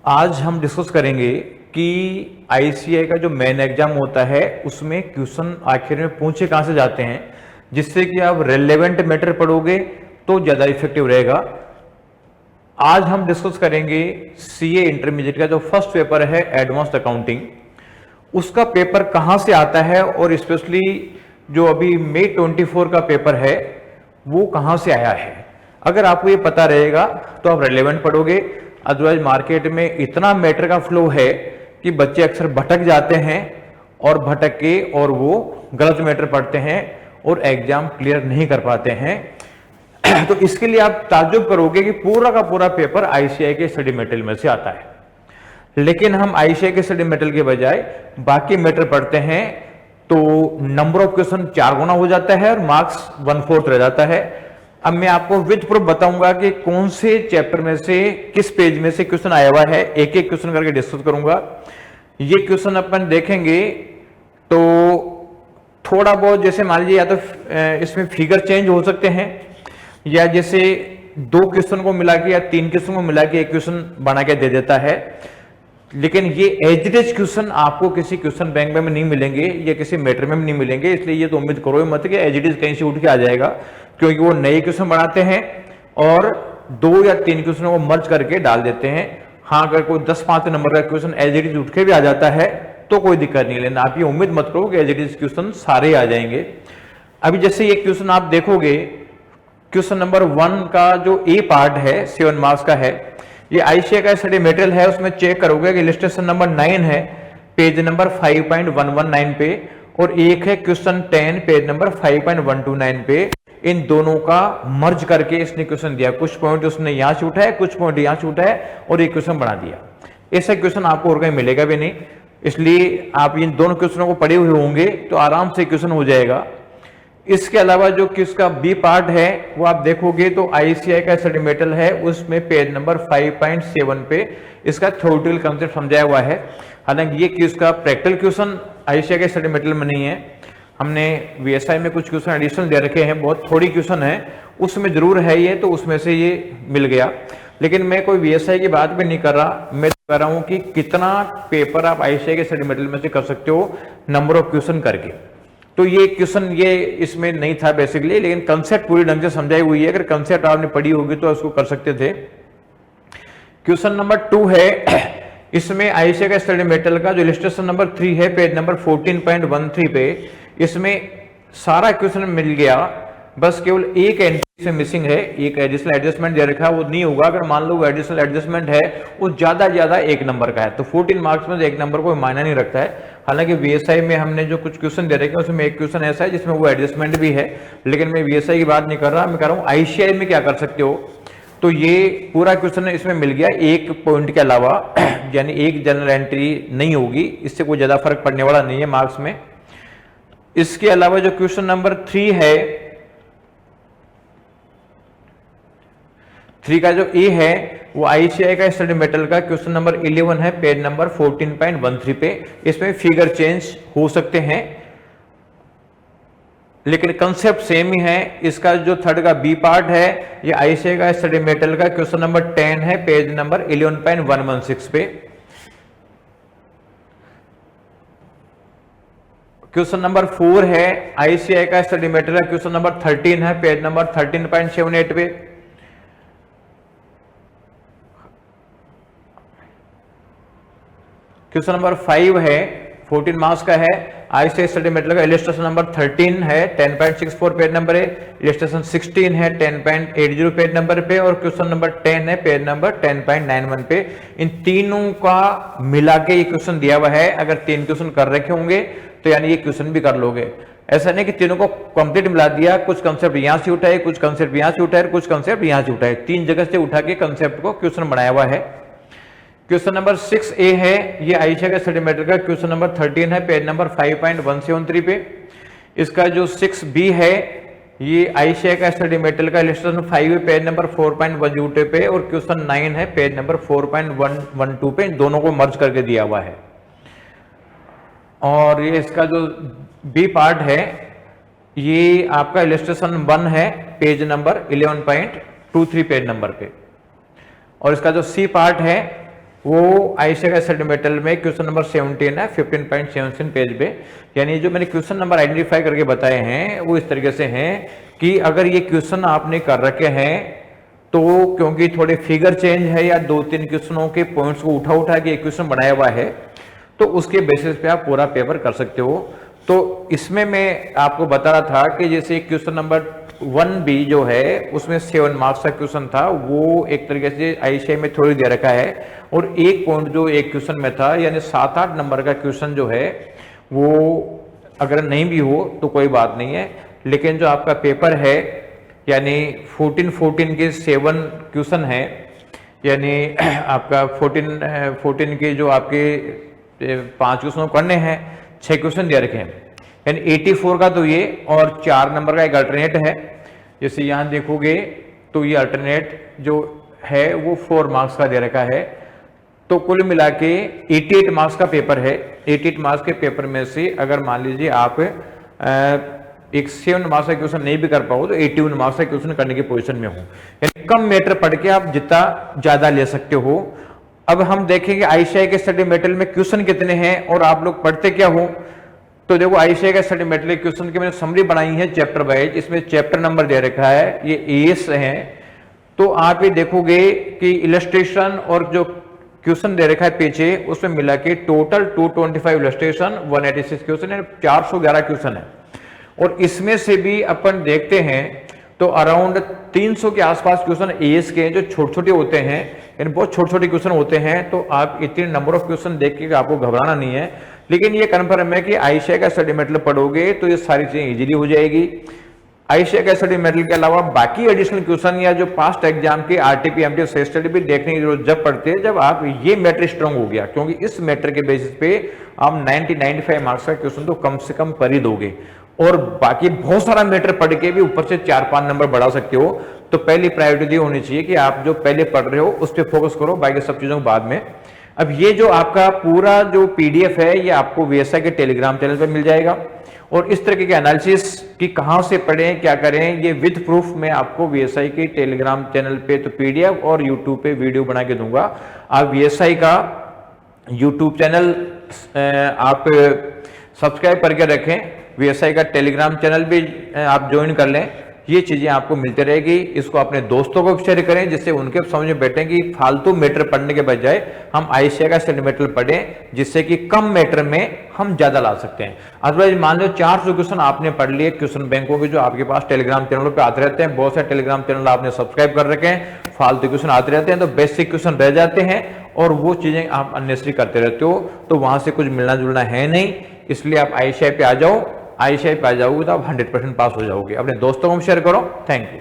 आज हम डिस्कस करेंगे कि आईसीआई का जो मेन एग्जाम होता है उसमें क्वेश्चन आखिर में पूछे कहाँ से जाते हैं, जिससे कि आप रेलेवेंट मैटर पढ़ोगे तो ज़्यादा इफेक्टिव रहेगा। आज हम डिस्कस करेंगे सीए इंटरमीडिएट का जो फर्स्ट पेपर है एडवांस्ड अकाउंटिंग, उसका पेपर कहाँ से आता है और स्पेशली जो अभी मई 24 का पेपर है वो कहाँ से आया है। अगर आपको ये पता रहेगा तो आप रेलेवेंट पढ़ोगे, अदरवाइज मार्केट में इतना मैटर का फ्लो है कि बच्चे अक्सर भटक जाते हैं और भटक के और वो गलत मैटर पढ़ते हैं और एग्जाम क्लियर नहीं कर पाते हैं। तो इसके लिए आप ताज्जुब करोगे कि पूरा का पूरा पेपर आईसीआई के स्टडी मटेरियल में से आता है, लेकिन हम आईसीआई के स्टडी मटेरियल के बजाय बाकी मैटर पढ़ते हैं तो नंबर ऑफ क्वेश्चन 4 गुना हो जाता है और मार्क्स 1/4 रह जाता है। अब मैं आपको विद प्रूफ बताऊंगा कि कौन से चैप्टर में से किस पेज में से क्वेश्चन आया हुआ है, एक एक क्वेश्चन करके डिस्कस करूंगा। ये क्वेश्चन अपन देखेंगे तो थोड़ा बहुत जैसे मान लीजिए या तो इसमें फिगर चेंज हो सकते हैं, या जैसे 2 क्वेश्चन को मिला के या 3 क्वेश्चन को मिला के एक क्वेश्चन बना के दे देता है। लेकिन ये एज इट इज क्वेश्चन आपको किसी क्वेश्चन बैंक में नहीं मिलेंगे या किसी मैटर में नहीं मिलेंगे, इसलिए ये तो उम्मीद करो मत कि एज इट इज कहीं से उठ के आ जाएगा, क्योंकि वो नए क्वेश्चन बनाते हैं और 2 या 3 क्वेश्चनों को मर्ज करके डाल देते हैं। हाँ, अगर कोई 10-5 नंबर का क्वेश्चन एज इट इज उठ के भी आ जाता है तो कोई दिक्कत नहीं, लेकिन आप ये उम्मीद मत करो कि एज इट इज क्वेश्चन सारे आ जाएंगे। अभी जैसे ये क्वेश्चन आप देखोगे, क्वेश्चन नंबर 1 का जो ए पार्ट है 7 मार्क्स का है, ये आईसीआई का स्टडी मटेरियल है। उसमें चेक करोगे कि इलस्ट्रेशन नंबर 9 है पेज नंबर 5.119 पे, और एक है क्वेश्चन 10 पेज नंबर 5.129 पे। इन दोनों का मर्ज करके इसने क्वेश्चन दिया, कुछ पॉइंट उसने यहां से उठाया, कुछ पॉइंट यहां से उठाया और एक क्वेश्चन बना दिया। ऐसा क्वेश्चन आपको और कहीं मिलेगा भी नहीं, इसलिए आप इन दोनों क्वेश्चनों को पढ़े हुए होंगे तो आराम से क्वेश्चन हो जाएगा। इसके अलावा जो किसका बी पार्ट है वो आप देखोगे तो आईसीआई का स्टडी मटेरियल है, उसमें पेज नंबर 5.7 पे इसका थ्योरेटिकल कांसेप्ट समझाया हुआ है। हालांकि ये किसका प्रैक्टिकल क्वेश्चन आईसीआई के स्टडी मटेरियल में नहीं है, हमने वीएसआई में कुछ क्वेश्चन एडिशनल दे रखे हैं, बहुत थोड़ी क्वेश्चन है, उसमें जरूर है ये, तो उसमें से ये मिल गया। लेकिन मैं कोई वीएसआई की बात भी नहीं कर रहा, मैं कह रहा हूं कि कितना पेपर आप आईसीआई के स्टडी मटेरियल में से कर सकते हो नंबर ऑफ क्वेश्चन करके। तो ये क्वेश्चन ये इसमें नहीं था बेसिकली, लेकिन कंसेप्ट पूरी ढंग से समझाई हुई है। अगर कंसेप्ट आपने पढ़ी होगी तो उसको कर सकते थे। क्वेश्चन नंबर 2 है, इसमें आईसीआई का स्टडी मटेरियल का जो इलस्ट्रेशन नंबर 3 है पेज नंबर 14.13 पे, इसमें सारा क्वेश्चन मिल गया, बस केवल एक एंट्री से मिसिंग है, एक एडिशनल एडजस्टमेंट दे रखा है, वो नहीं होगा। अगर मान लो एडिशनल एडजस्टमेंट है वो ज्यादा 1 नंबर का है तो 14 मार्क्स में 1 नंबर को मायना नहीं रखता है। हालांकि वीएसआई में हमने जो कुछ क्वेश्चन दे रखे हैं उसमें एक क्वेश्चन ऐसा है जिसमें वो एडजस्टमेंट भी है, लेकिन मैं वीएसआई की बात नहीं कर रहा, मैं कह रहा हूँ आईसीआई में क्या कर सकते हो। तो ये पूरा क्वेश्चन इसमें मिल गया एक पॉइंट के अलावा, यानी एक जनरल एंट्री नहीं होगी, इससे कोई ज्यादा फर्क पड़ने वाला नहीं है मार्क्स में। इसके अलावा जो क्वेश्चन नंबर 3 है, 3 का जो ए है वो आईसीआई का स्टडी मटेरियल का क्वेश्चन नंबर 11 है पेज नंबर 14.13 पे। इसमें फिगर चेंज हो सकते हैं लेकिन कंसेप्ट सेम ही है। इसका जो 3rd का बी पार्ट है ये आईसीआई का स्टडी मटेरियल का क्वेश्चन नंबर 10 है पेज नंबर 11.116 पे। क्वेश्चन नंबर 4 है आईसीआई का स्टडी मटेरियल क्वेश्चन नंबर 13 है पेज नंबर 13.78 पे। क्वेश्चन नंबर 5 है 14 मार्क्स का है, आईसीआई स्टडी मटेरियल का इलस्ट्रेशन नंबर 13 है 10.64 पेज नंबर है, इलस्ट्रेशन 16 है 10.80 पेज नंबर पे, और क्वेश्चन नंबर 10 है पेज नंबर 10.91 पे। इन तीनों का मिला के ये क्वेश्चन दिया हुआ है। अगर 3 क्वेश्चन कर रखे होंगे तो यानी ये क्वेश्चन भी कर लोगे। ऐसा नहीं कि तीनों को कंप्लीट मिला दिया, कुछ कंसेप्ट यहां से उठाए, कुछ कंसेप्ट यहां से उठाए, कुछ कंसेप्ट यहां से उठाए, 3 जगह से उठा के कंसेप्ट को क्वेश्चन बनाया हुआ है। क्वेश्चन नंबर 6A है, ये आईसीआई का स्टडी मटेरियल का क्वेश्चन नंबर 13 है पेज नंबर 5.173 पे। इसका जो 6B है ये आईसीआई का स्टडी मटेरियल का इलस्ट्रेशन 5 है पेज नंबर 4.102 पे, और क्वेश्चन 9 है पेज नंबर 4.112 पे। दोनों को मर्ज करके दिया हुआ है। और ये इसका जो बी पार्ट है ये आपका इलस्ट्रेशन 1 है पेज नंबर 11.23 पेज नंबर पे, और इसका जो सी पार्ट है वो आईसीआई का स्टडी मेटेरियल में क्वेश्चन नंबर 17 है 15.17 पेज पे। यानी जो मैंने क्वेश्चन नंबर आइडेंटिफाई करके बताए हैं वो इस तरीके से हैं कि अगर ये क्वेश्चन आपने कर रखे हैं तो क्योंकि थोड़े फिगर चेंज है या 2-3 क्वेश्चनों के पॉइंट्स को उठा के एक क्वेश्चन बनाया हुआ है तो उसके बेसिस पे आप पूरा पेपर कर सकते हो। तो इसमें मैं आपको बता रहा था कि जैसे क्वेश्चन नंबर 1B जो है उसमें 7 मार्क्स का क्वेश्चन था, वो एक तरीके से आईसीआई में थोड़ी दे रखा है और एक पॉइंट जो एक क्वेश्चन में था यानी 7-8 नंबर का क्वेश्चन जो है वो अगर नहीं भी हो तो कोई बात नहीं है, लेकिन जो आपका पेपर है यानी 14 के 7 क्वेश्चन है यानी आपका 14 के जो आपके 5 क्वेश्चन करने हैं 6 क्वेश्चन दे रखे हैं यानी 84 का तो ये और 4 नंबर का एक अल्टरनेट है। जैसे यहां देखोगे तो ये अल्टरनेट जो है वो 4 मार्क्स का दे रखा है। तो कुल मिला के 88 मार्क्स का पेपर है। 88 मार्क्स के पेपर में से अगर मान लीजिए आप एक 7 मार्क्स का क्वेश्चन नहीं भी कर पाओ तो 81 मार्क्स का क्वेश्चन करने की पोजीशन में हो, यानी कम मैटर पढ़ के आप जितना ज्यादा ले सकते हो। अब हम देखेंगे आईसीआई के स्टडी मटेरियल में क्वेश्चन कितने हैं और आप लोग पढ़ते क्या हो। तो देखो आईसीआई का स्टडी मटेरियल क्वेश्चन की मैंने समरी बनाई है चैप्टर वाइज, इसमें चैप्टर नंबर दे रखा है, ये एएस है। तो आप ये देखोगे कि इलस्ट्रेशन और जो क्वेश्चन दे रखा है पीछे उसमें मिला के टोटल 225 इलस्ट्रेशन 186 क्वेश्चन है, 411 क्वेश्चन है। और इसमें से भी अपन देखते हैं तो अराउंड 300 के आसपास क्वेश्चन एएस के जो छोटे छोटे होते हैं यानी बहुत छोटे छोटे क्वेश्चन होते हैं। तो आप इतने नंबर ऑफ क्वेश्चन देख के आपको घबराना नहीं है, लेकिन ये कन्फर्म है कि आईसीआई का स्टडी मटेरियल पढ़ोगे तो ये सारी चीजें इजीली हो जाएगी। आईसीआई का स्टडी मटेरियल के अलावा बाकी एडिशनल क्वेश्चन या जो पास्ट एग्जाम के आरटीपी एमटी सेट स्टडी भी देखने की जरूरत जब पड़ती है जब आप ये मैटर स्ट्रांग हो गया, क्योंकि इस मैटर के बेसिस पे आप 90-95 मार्क्स का क्वेश्चन तो कम से कम कर ही दोगे और बाकी बहुत सारा मैटर पढ़ के भी ऊपर से 4-5 नंबर बढ़ा सकते हो। तो पहली प्रायोरिटी होनी चाहिए कि आप जो पहले पढ़ रहे हो उस पर फोकस करो, बाकी सब चीजों को बाद में। अब ये जो आपका पूरा जो पीडीएफ है ये आपको वीएसआई के टेलीग्राम चैनल पर मिल जाएगा और इस तरह के एनालिसिस कि कहां से पढ़ें क्या करें ये विद प्रूफ मैं आपको वीएसआई के टेलीग्राम चैनल पे तो पीडीएफ और यूट्यूब पे वीडियो बना के दूंगा। आप वीएसआई का यूट्यूब चैनल आप सब्सक्राइब करके रखें, वीएसआई का टेलीग्राम चैनल भी आप ज्वाइन कर लें, ये चीजें आपको मिलती रहेगी। इसको अपने दोस्तों को शेयर करें जिससे उनके समझ में बैठे कि फालतू मैटर पढ़ने के बजाय हम आईसीआई का स्टडी मटेरियल पढ़ें जिससे कि कम मैटर में हम ज्यादा ला सकते हैं। अदरवाइज मान लो 400 क्वेश्चन आपने पढ़ लिए क्वेश्चन बैंकों के जो आपके पास टेलीग्राम चैनलों पे आते रहते हैं, बहुत सारे टेलीग्राम चैनल आपने सब्सक्राइब कर रखे हैं, फालतू क्वेश्चन आते रहते हैं तो बेसिक क्वेश्चन रह जाते हैं और वो चीजें आप अननेसेसरी करते रहते हो तो वहां से कुछ मिलना जुलना है नहीं। इसलिए आप आईसीआई पे आ जाओ, आईसीआई पे आ जाओगे तो आप 100% पास हो जाओगे। अपने दोस्तों को शेयर करो। Thank you.